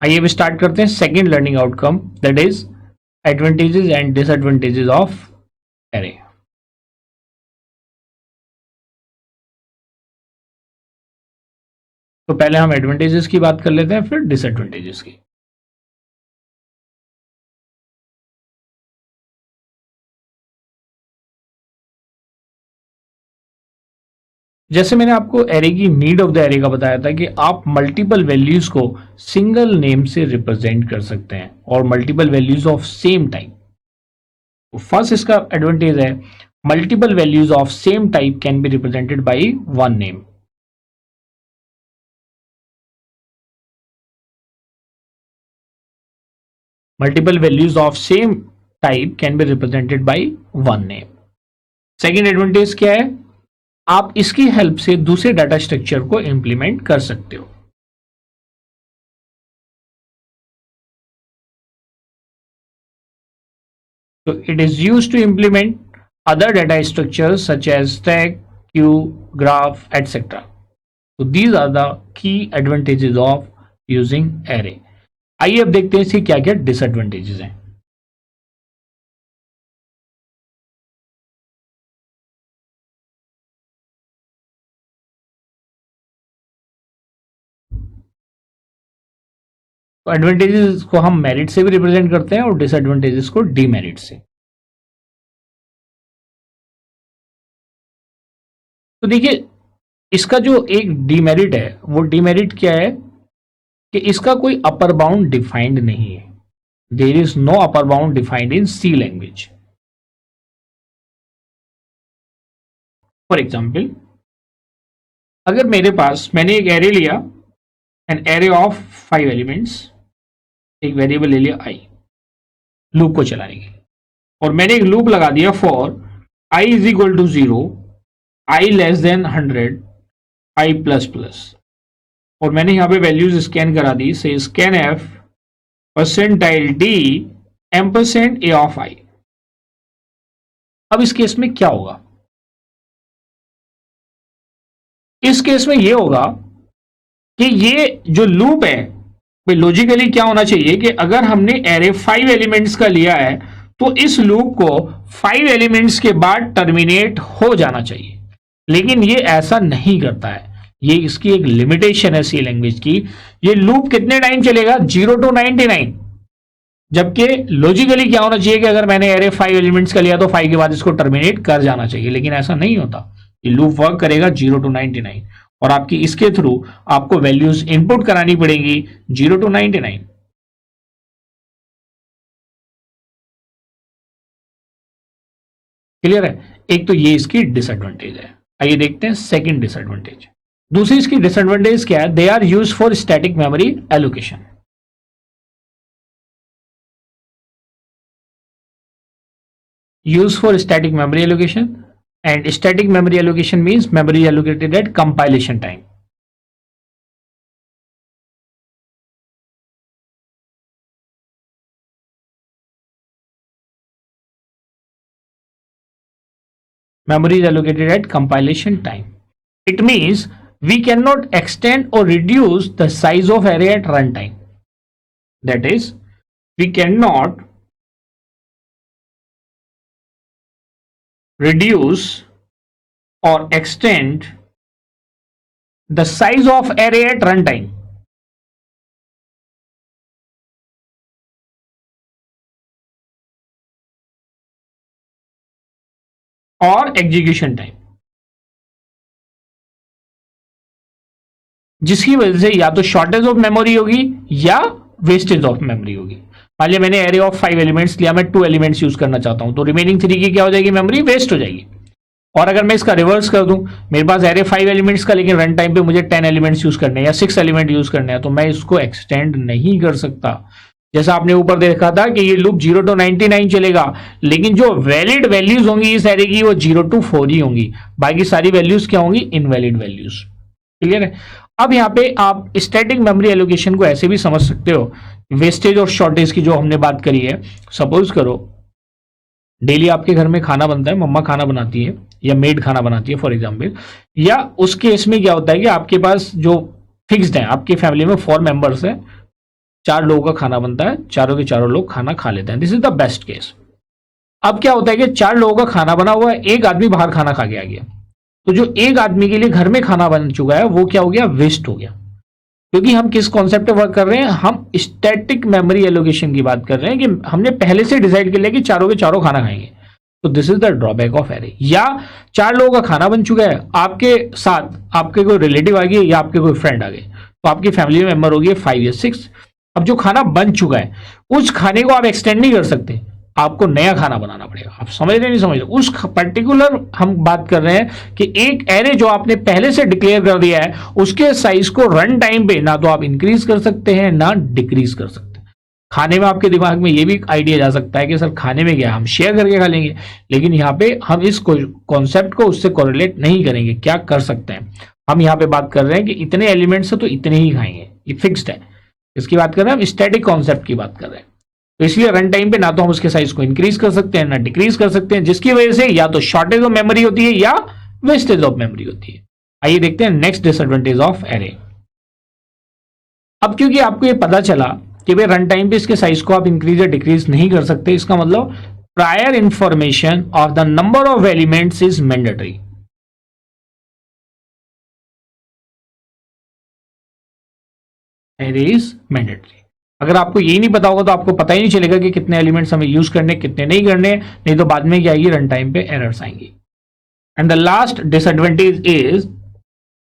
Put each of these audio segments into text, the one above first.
आइए अब स्टार्ट करते हैं second learning outcome, that is advantages and disadvantages of array. तो पहले हम एडवांटेजेस की बात कर लेते हैं, फिर डिसएडवांटेजेस की। जैसे मैंने आपको एरे की नीड ऑफ द एरे का बताया था कि आप मल्टीपल वैल्यूज को सिंगल नेम से रिप्रेजेंट कर सकते हैं और multiple values of same type. First इसका एडवांटेज है, multiple values of same type can be represented by one name. Multiple values of same type can be represented by one name. Second advantage क्या है, आप इसकी help से दूसरे data structure को implement कर सकते हो। तो it is used to implement other data structures such as stack, queue, graph, etc. So these are the key advantages of using array. आइए अब देखते हैं इसके क्या क्या डिसएडवांटेजेस हैं। तो एडवांटेजेस को हम मेरिट से भी रिप्रेजेंट करते हैं और डिसएडवांटेजेस को डीमेरिट से। तो देखिए, इसका जो एक डीमेरिट है, वो डीमेरिट क्या है कि इसका कोई अपर बाउंड डिफाइंड नहीं है। There is no upper bound defined in C language. For example, अगर मेरे पास मैंने एक एरे लिया, एन एरे ऑफ 5 एलिमेंट्स, एक वेरिएबल ले लिया आई लूप को चलाने के लिए, और मैंने एक लूप लगा दिया for I is equal to 0, I less than 100, I plus plus, और मैंने यहां पे वैल्यूज स्कैन करा दी, से scanf percentile D ampersand A of I. अब इस केस में क्या होगा, इस केस में यह होगा कि ये जो लूप है, लॉजिकली क्या होना चाहिए कि अगर हमने एरे 5 एलिमेंट्स का लिया है तो इस लूप को 5 एलिमेंट्स के बाद टर्मिनेट हो जाना चाहिए, लेकिन ये ऐसा नहीं करता है। ये इसकी एक लिमिटेशन है सी लैंग्वेज की। ये लूप कितने टाइम चलेगा, 0 to 99, जबकि लॉजिकली क्या होना चाहिए कि अगर मैंने एरे 5 एलिमेंट्स का लिया तो 5 के बाद इसको टर्मिनेट कर जाना चाहिए, लेकिन ऐसा नहीं होता। ये लूप वर्क करेगा 0 to 99 और आपकी इसके थ्रू आपको वैल्यूज इनपुट करानी पड़ेंगी 0 to 99। क्लियर है? एक तो ये इसकी डिसएडवांटेज है। आइए देखते हैं सेकंड डिसएडवांटेज। दूसरी इसकी डिसएडवांटेज क्या है, they are use for static memory allocation. Use for static memory allocation, and static memory allocation means memory allocated at compilation time. Memory is allocated at compilation time. It means we cannot extend or reduce the size of array at runtime. That is, we cannot reduce or extend the size of array at runtime. और execution time, जिसकी वजह से या तो shortage of memory होगी या wastage of memory होगी। मान लिया मैंने एरे ऑफ 5 एलिमेंट्स लिया, मैं 2 एलिमेंट्स यूज करना चाहता हूं, तो रिमेनिंग 3 की क्या हो जाएगी, मेमोरी वेस्ट हो जाएगी। और अगर मैं इसका रिवर्स कर दूं, मेरे पास एरे 5 एलिमेंट्स का, लेकिन रन टाइम पे मुझे 10 एलिमेंट्स यूज करने हैं या 6 एलिमेंट यूज करने हैं, तो मैं इसको एक्सटेंड नहीं कर सकता। जैसा आपने ऊपर देखा था कि ये लूप 0 to 99 चलेगा, लेकिन जो वैलिड वैल्यूज होंगी इस एरे की वो 0 to 4 ही होंगी, बाकी सारी वैल्यूज क्या होंगी, इनवैलिड वैल्यूज। क्लियर है? अब यहाँ पे आप स्टैटिक मेमोरी एलोकेशन को ऐसे भी समझ सकते हो, वेस्टेज और शॉर्टेज की जो हमने बात करी है। सपोज करो डेली आपके घर में खाना बनता है, मम्मा खाना बनाती है या मेड खाना बनाती है फॉर एग्जाम्पल, या उस केस में क्या होता है कि आपके पास जो फिक्स्ड है, आपकी फैमिली में 4 मेंबर्स हैं, 4 लोगों का खाना बनता है, चारों के चारों लोग खाना खा लेते हैं, this is the best case. अब क्या होता है कि 4 लोगों का खाना बना हुआ है, एक आदमी बाहर खाना खा के आ गया, तो जो एक आदमी के लिए घर में खाना बन चुका है वो क्या हो गया, वेस्ट हो गया। क्योंकि हम किस कॉन्सेप्ट पे वर्क कर रहे हैं, हम स्टैटिक मेमोरी एलोकेशन की बात कर रहे हैं कि हमने पहले से डिसाइड कर लिया कि चारों के चारों खाना खाएंगे। तो this is the drawback of array. या 4 लोगों का खाना बन चुका है, आपके साथ आपके कोई रिलेटिव आ गए या आपके कोई फ्रेंड आ गए, तो आपकी फैमिली मेंबर हो गए 5 या 6। अब जो खाना बन चुका है उस खाने को आप एक्सटेंड नहीं कर सकते, आपको नया खाना बनाना पड़ेगा। आप समझ रहे नहीं समझ रहे, उस पर्टिकुलर हम बात कर रहे हैं कि एक एरे जो आपने पहले से डिक्लेयर कर दिया है उसके साइज को रन टाइम पे ना तो आप इंक्रीज कर सकते हैं ना डिक्रीज कर सकते हैं। खाने में आपके दिमाग में ये भी आइडिया जा सकता है कि सर खाने में क्या हम शेयर करके खा लेंगे, लेकिन यहाँ पे हम इस कॉन्सेप्ट को उससे कोरिलेट नहीं करेंगे। क्या कर सकते हैं, हम यहाँ पे बात कर रहे हैं कि इतने एलिमेंट्स है तो इतने ही खाएंगे, ये फिक्स्ड है। इसकी बात कर रहे हैं हम, स्टैटिक कॉन्सेप्ट की बात कर रहे हैं। तो इसलिए रन टाइम पे ना तो हम उसके साइज को इंक्रीज कर सकते हैं ना डिक्रीज कर सकते हैं, जिसकी वजह से या तो शॉर्टेज ऑफ मेमोरी होती है या वेस्टेज ऑफ मेमोरी होती है। आइए देखते हैं नेक्स्ट डिसएडवांटेज ऑफ एरे। अब क्योंकि आपको ये पता चला कि भाई रन टाइम पे इसके साइज को आप इंक्रीज या डिक्रीज नहीं कर सकते, इसका मतलब prior information of the number of elements is mandatory. Array is mandatory. अगर आपको यही नहीं पता होगा तो आपको पता ही नहीं चलेगा कि कितने एलिमेंट्स हमें यूज करने कितने नहीं करने, नहीं तो बाद में क्या आएगी, रन टाइम पे एरर्स आएंगी। And the last disadvantage is,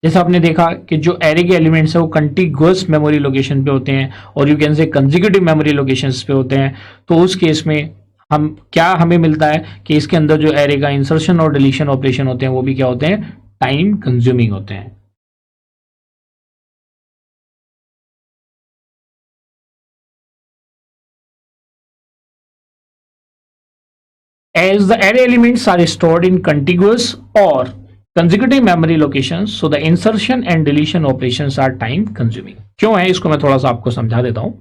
जैसे आपने देखा कि जो एरे के एलिमेंट्स है वो कंटिगुअस मेमोरी लोकेशन पे होते हैं और you can say consecutive memory locations पे होते हैं। तो उस केस में हम क्या हमें मिलता है कि इसके अंदर जो एरे का इंसर्शन और डिलीशन ऑपरेशन होते हैं वो भी क्या होते हैं, टाइम कंज्यूमिंग होते हैं। As the array elements are stored in contiguous or consecutive memory locations, so the insertion and deletion operations are time consuming. क्यों है, इसको मैं थोड़ा सा आपको समझा देता हूं।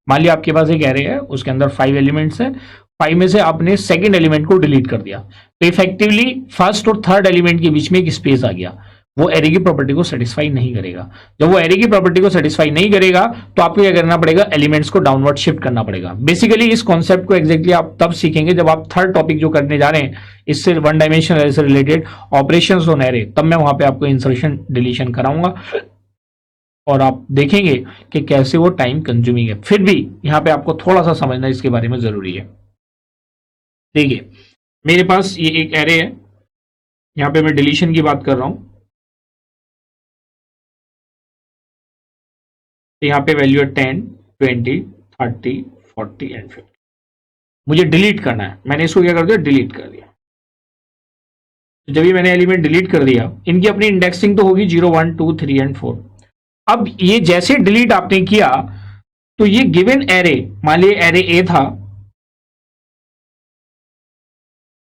मान लिया आपके पास एक एरे है, उसके अंदर 5 एलिमेंट्स है, 5 में से आपने सेकंड एलिमेंट को डिलीट कर दिया, तो इफेक्टिवली फर्स्ट और थर्ड एलिमेंट के बीच में एक स्पेस आ गया, वो एरे की प्रॉपर्टी को सेटिस्फाई नहीं करेगा। जब वो एरे की प्रॉपर्टी को सेटिस्फाई नहीं करेगा तो आपको क्या करना पड़ेगा, एलिमेंट्स को डाउनवर्ड शिफ्ट करना पड़ेगा। बेसिकली इस कॉन्सेप्ट को एक्जेक्टली आप तब सीखेंगे जब आप थर्ड टॉपिक जो करने जा रहे हैं इससे वन डायमेंशनल एरे से रिलेटेड ऑपरेशंस ऑन एरे, तब मैं वहां पे आपको इंसर्शन डिलीशन कराऊंगा और आप देखेंगे कि कैसे वो टाइम कंज्यूमिंग है। फिर भी यहाँ पे आपको थोड़ा सा समझना इसके बारे में जरूरी है। देखिए मेरे पास ये एक एरे है, यहाँ पे मैं डिलीशन की बात कर रहा हूं, तो यहाँ पे वैल्यू है 10, 20, 30, 40 एंड 50। मुझे डिलीट करना है, मैंने इसको क्या कर दिया, डिलीट कर दिया। तो जब ये मैंने एलिमेंट डिलीट कर दिया, इनकी अपनी इंडेक्सिंग तो होगी 0, 1, 2, 3 एंड 4। अब ये जैसे डिलीट आपने किया तो ये गिवन एरे, मान लीजिए एरे ए था,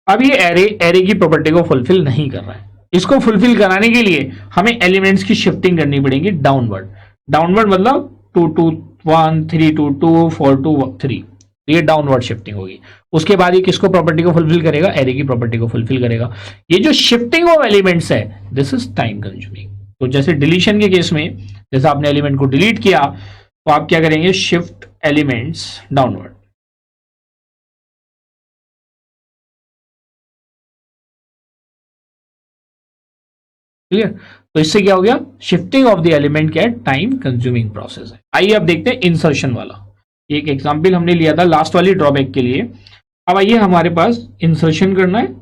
अब ये एरे की प्रॉपर्टी को फुलफिल नहीं कर रहा है। इसको फुलफिल कराने के लिए हमें एलिमेंट्स की शिफ्टिंग करनी पड़ेगी डाउनवर्ड। डाउनवर्ड मतलब 2 2 1 3 2 2 4 2 3, ये डाउनवर्ड शिफ्टिंग होगी। उसके बाद ये किसको प्रॉपर्टी को फुलफिल करेगा, एरे की प्रॉपर्टी को फुलफिल करेगा। ये जो शिफ्टिंग ऑफ एलिमेंट्स है दिस इज टाइम कंज्यूमिंग। तो जैसे डिलीशन के केस में, जैसे आपने एलिमेंट को डिलीट किया तो आप क्या करेंगे, शिफ्ट एलिमेंट्स डाउनवर्ड। क्लियर, तो इससे क्या हो गया, शिफ्टिंग ऑफ द एलिमेंट क्या है, टाइम कंज्यूमिंग प्रोसेस है। आइए अब देखते हैं इंसर्शन वाला, एक एग्जांपल हमने लिया था लास्ट वाली ड्रॉबैक के लिए। अब आइए हमारे पास इंसर्शन करना है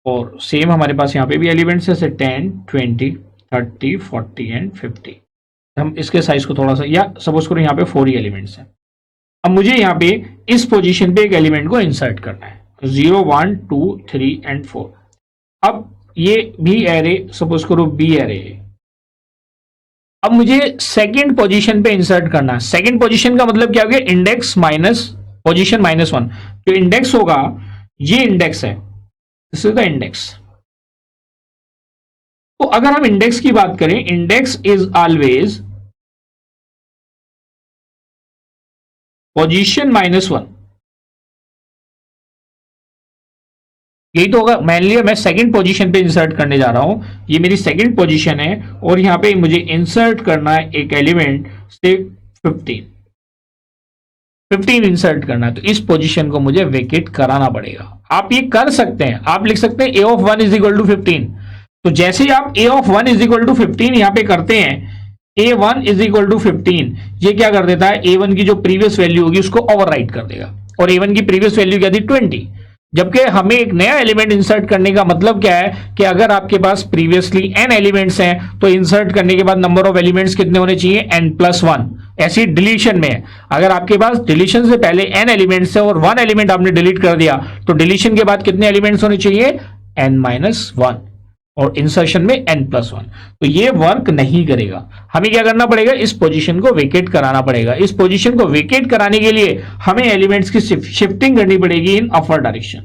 और सेम हमारे पास यहाँ पे भी एलिमेंट्स है, 10, 20, 30, 40 एंड 50। हम इसके साइज को थोड़ा सा, या सपोज करो यहाँ पे 4 ही एलिमेंट्स हैं। अब मुझे यहाँ पे इस पोजीशन पे एक एलिमेंट को इंसर्ट करना है, 0, 1, 2, 3 एंड 4। अब ये भी एरे सपोज करो बी एरे है। अब मुझे सेकंड पोजीशन पे इंसर्ट करना है। सेकंड पोजीशन का मतलब क्या हो गया, इंडेक्स माइनस पोजीशन -1। जो इंडेक्स होगा ये इंडेक्स है, दिस इज द इंडेक्स। तो अगर हम इंडेक्स की बात करें, इंडेक्स इज ऑलवेज पोजीशन -1। यही तो होगा। मान लिया मैं सेकंड पोजीशन पे इंसर्ट करने जा रहा हूं, ये मेरी सेकंड पोजीशन है और यहाँ पे मुझे इंसर्ट करना है एक एलिमेंट से 15 इंसर्ट करना है, तो इस पोजीशन को मुझे वेकेट कराना पड़ेगा। आप ये कर सकते हैं, आप लिख सकते हैं a of 1 is equal to 15। तो जैसे ही आप a of 1 is equal to 15 यहाँ पे करते हैं, a1 इज इक्वल टू 15, ये क्या कर देता है, a1 की जो प्रीवियस वैल्यू होगी उसको ओवरराइट कर देगा। और a1 की प्रीवियस वैल्यू क्या थी, 20। जबकि हमें एक नया एलिमेंट इंसर्ट करने का मतलब क्या है कि अगर आपके पास प्रीवियसली n एलिमेंट्स हैं तो इंसर्ट करने के बाद नंबर ऑफ एलिमेंट्स कितने होने चाहिए, n+1। ऐसी डिलीशन में अगर आपके पास डिलीशन से पहले n एलिमेंट्स है और 1 एलिमेंट आपने डिलीट कर दिया तो डिलीशन के बाद कितने एलिमेंट्स होने चाहिए, n-1, और इंसर्शन में n+1। तो ये वर्क नहीं करेगा। हमें क्या करना पड़ेगा, इस पोजीशन को वेकेट कराना पड़ेगा। इस पोजीशन को वेकेट कराने के लिए हमें एलिमेंट्स की शिफ्टिंग करनी पड़ेगी इन अपर डायरेक्शन।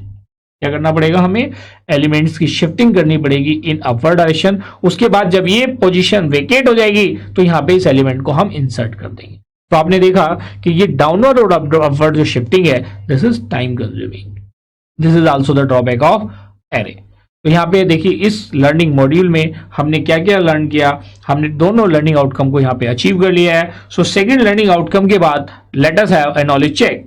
क्या करना पड़ेगा, हमें एलिमेंट्स की शिफ्टिंग करनी पड़ेगी इन अपर डायरेक्शन। उसके बाद जब ये पोजीशन वेकेट हो जाएगी तो यहां पे इस एलिमेंट को हम इंसर्ट कर देंगे। तो आपने देखा कि ये डाउनवर्ड और अपवर्ड जो शिफ्टिंग है, this is time consuming. This is also the drawback of array. तो यहाँ पे देखिए इस लर्निंग मॉड्यूल में हमने क्या क्या लर्न किया, हमने दोनों लर्निंग आउटकम को यहाँ पे अचीव कर लिया है। सो सेकंड लर्निंग आउटकम के बाद let us have a knowledge check.